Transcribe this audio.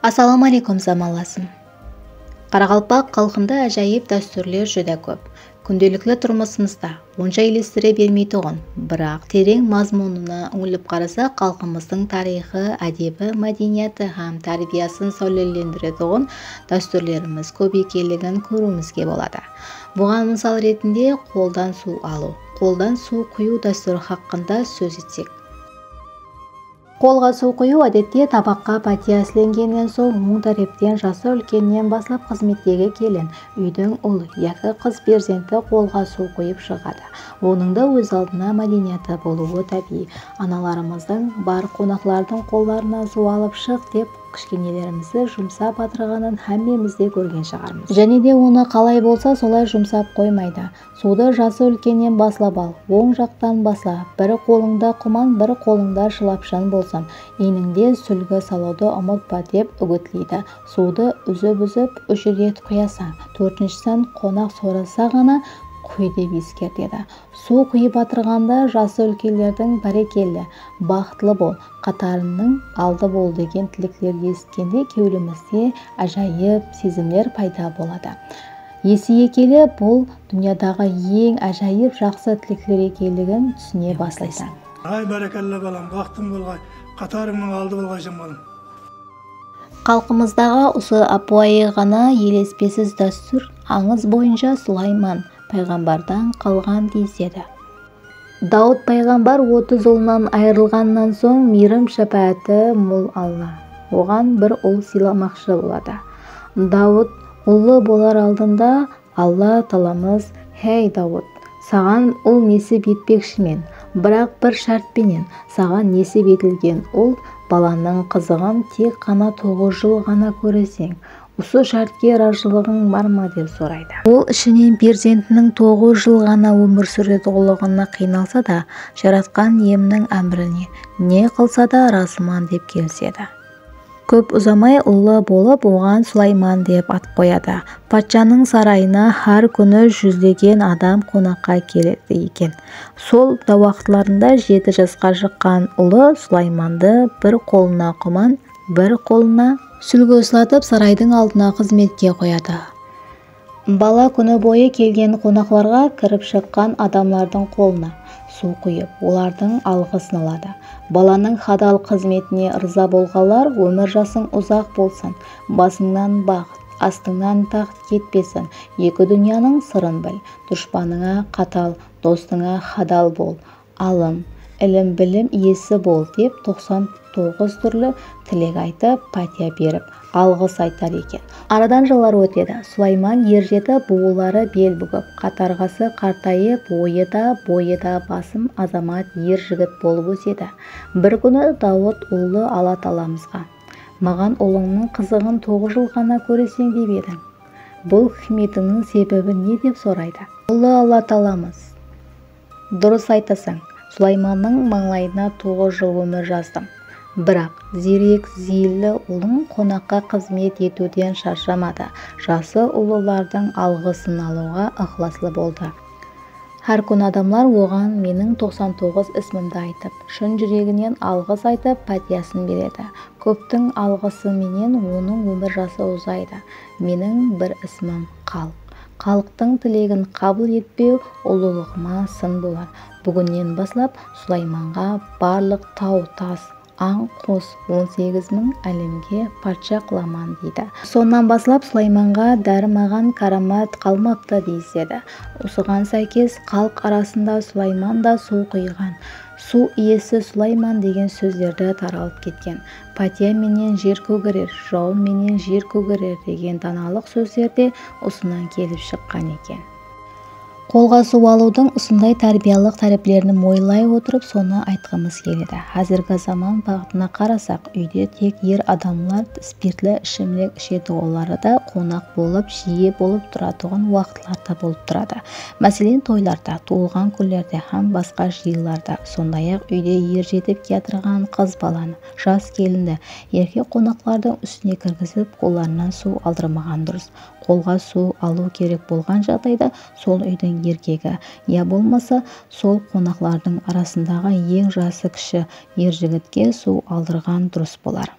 Assalamu алейкум замаласын. Қарақалпақ халқында әжайып дәстүрлер жүдә көп. Күнделікті тұрмысымызда онша елестіре бермейтұғын, бірақ терең мазмұнына үңіліп қараса, халқымыздың тарихы, әдебі, мәдениеті һәм тәрбиясын сәулелендіретұғын дәстүрлеріміз көп екенлігін көруімізге болады. Бұған мысал ретінде қолдан су алу, қолдан су құю дәстүрі хақында сөз етсек. Қолға су құю әдетте табаққа пәтия әсленгеннен соң оң тараптан жасы үлкеннен басылып қызметтегі келін, үйдің ұлы яки қыз перзенті қолға су құйып шығады. Оның да өз алдына мәдениеті болуы табиғи. Аналарымыздың бар қонақлардың қолдарына су алып шық деп кішкенелерімізді жұмсап батырғанын һәммемізде көрген шығармыз. Және де оны қалай болса солай жұмсап қоймайды. Суды жасы үлкеннен баслап ал, оң жақтан басла, бір қолыңда құман, бір қолыңда шылапшан болсын, еніңде сүлгі салуды ұмытпа деп үгітлейді. Суды үзіп-үзіп 3 рет құясаң, 4-шіден қонақ сораса ғана құй деп ескертеді. Су құйып батырғанда жасы үлкендердің бәрекелді, бақытлы бол, қатарының алды бол деген тілектерді естігенде кеудемізде ажайып сезімдер пайда болады. Есейе келе бұл дүниядағы ең ажайып жақсы тілектер екенлігін түсіне бастайсың. Ай бәрекелді балам, бақытым болғай, қатарыңның алды болғайсың балам. Халқымыздағы осы апуайы ғана елеспесіз дәстүр аңыз бойынша Сулайман пайғамбардан қалған деседі. Дауд пайғамбар 30 ұлынан айырылғаннан соң мейірім шапағаты мол алла. Оған бір ұл сыйламақшы болады. Дауд ұлы болар алдында Алла таламыз: «Хей Дауд, саған ұл несіп етпекшімен, бірақ бір шартпенен. Саған несіп етілген ұл баланың қызығын тек қана 9 жыл ғана көресең. Осы шартке разылығың бар ма?» деп сұрайды. Ол ішінен перзентінің 9 жыл ғана өмір сүретұғылығына қиналса да, жаратқан иемнің әміріне не қылса да разыман деп келіседі. Көп ұзамай ұлы болып, оған Сулайман деп ат қояды. Патшаның сарайына һәр күні жүздеген адам қонаққа келеді екен. Сол уақытларында 7 жасқа шыққан ұлы Сулайманды бір қолына құман, бір қолына сүлгі ұстатып сарайдың алдына қызметке қояды. Бала күні бойы келген қонақларға кіріп шыққан адамлардың қолына су құйып, олардың алғысын алады. Баланың хадал қызметіне ырза болғалар өмір жасың ұзақ болсын, басыңнан бақыт, астыңнан тақт кетпесін, екі дүнияның сырын біл, дұшпаныңа қатал, достыңа хадал бол, алым, ілім, білім иесі бол деп 99 түрлі тілек айтып, пәтия беріп, алғыс айтар екен. Арадан жылдар өтеді. Сулайман ержеті буылары бел бүгіп, қатарғасы қартайып, бойы да басым азамат ер жігіт болып өседі. Bir күні Дауд ұлы Алла таламызға: «Маған ұлыңның қызығын 9 жыл ғана көресең деп едің. Бұл хикметіңнің себебі не?» деп сұрайды. Ұлы Алла таламыз: «Дұрыс айтасың. Сулайманның маңлайына 9 жыл өмір жаздым. Бірақ зерек зейлі ұлың қонаққа қызмет етуден шаршамады. Жасы ұлылардың алғысын алуға ықыласлы болды. Әр күн адамлар оған менің 99 ісмімді айтып, шын жүрегінен алғыс айтып, пәтиясын береді. Көптің алғысы менен оның өмір жасы ұзайды. Менің бір ісмім халық. Халықтың тілегін қабыл етпеу ұлылығыма сын болар. Бүгіннен баслап Сулайманға барлық тау, тас, аң, қос 18.000 әлемге патша қыламан» дейді. Сонан баслап Сулайманға дәрімаған карамат қалмапты дейседі. Осыған сәйкес халық арасында Сулайман да су құйған, су иесі Сулайман деген сөздерді таралып кеткен. Пәтия менен жер көгерер, жауым менен жер көгерер деген даналық сөздерде осынан келіп шыққан екен. Қолға су алудың осындай тәрбиялық тәрбиелерін ойлай отырып соны айтқымыз келеді. Қазіргі заман бағытына қарасақ, үйде тек ер адамлар спиртлі ішімлік ішеді, олары да қонақ болып, жиі болып тұратұғын уақытларда болып тұрады. Мәселен тойларда, туылған күндерде һәм басқа жиыларда. Сондай-ақ үйде ер жетіп кетірген қыз баланы, жас келінді еркек қонақтардың үстіне кіргізіп, қоларынан су алдырмаған дұрыс. Қолға су алу керек болған жағдайда сол үйдің еркегі, я болмаса сол қонақлардың арасындағы ең жасы кіші ер жігітке су алдырған дұрыс болар.